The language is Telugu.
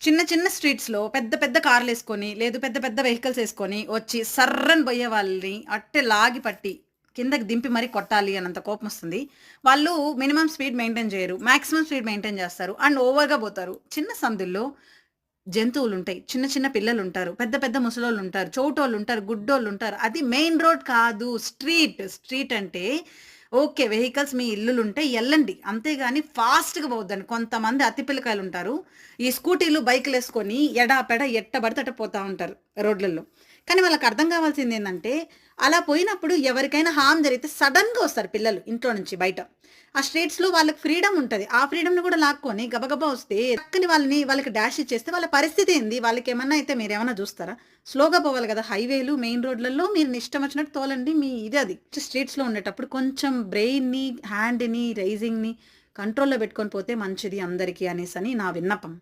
చిన్న చిన్న స్ట్రీట్స్‌లో పెద్ద పెద్ద కార్‌లేసుకొని, లేదు పెద్ద పెద్ద వెహికల్స్ ఏసుకొని వచ్చి సర్రని బోయే వాళ్ళని అట్టే లాగి పట్టి, కిందకి దింపి మరి కొట్టాలి అన్నంత కోపమొస్తుంది. వాళ్ళు మినిమమ్ స్పీడ్ మెయింటైన్ జేయరు. మాక్సిమం స్పీడ్ మెయింటైన్ జేస్తారు. అండ్ ఓవర్‌గా బోతారు. చిన్న సందుల్లో జంతువులుంటాయి. చిన్న చిన్న పిల్లలుంటారు. పెద్ద పెద్ద ముసలోళ్ళుంటారు. చోటోళ్ళుంటారు. గుడ్డోళ్ళుంటారు. అది మెయిన్ రోడ్ కాదు. స్ట్రీట్. స్ట్రీట్ అంటే ఓకే. వెహికల్స్ మీ ఇల్లులుంటే ఎళ్ళండి. అంతేగాని ఫాస్ట్‌గా పోవద్దండి. కొంతమంది అతి పిల్లకాయలుంటారు. ఈ స్కూటీలు, బైకులేసుకొని ఎడాపెడా ఎట్ట పడితే అట్ట పోతా ఉంటారు రోడ్లల్లో. కానీ వాళ్ళకర్థం కావాల్సిందేందంటే, అలా పోయినప్పుడు ఎవరికైనా హార్మ్ జరిగితే సడెన్‌గా వస్తారు పిల్లలు ఇంట్లో నుంచి బయట. ఆ స్ట్రీట్స్‌లో వాళ్ళకి ఫ్రీడమ్ ఉంటది. ఆ ఫ్రీడమ్‌ని కూడా లాక్కొని గబగబా వస్తే టక్కని వాళ్ళకి డాష్ ఇచ్చేస్తే వాళ్ళ పరిస్థితి ఏంది? వాళ్ళకేమన్నా అయితే మీరేమన్నా జూస్తారా? స్లోగా పోవాలి గదా! హైవేలు, మెయిన్ రోడ్‌లలో మీరు మీ ఇష్టం వచ్చినట్టు తోలండి. మీ ఇది అది. స్ట్రీట్స్‌లో ఉండేటప్పుడు కొంచెం బ్రెయిన్‌ని, హ్యాండ్‌ని, రైజింగ్‌ని కంట్రోల్‌లో పెట్టుకొని పోతే మంచిది అందరికి అనేసని నా విన్నపం.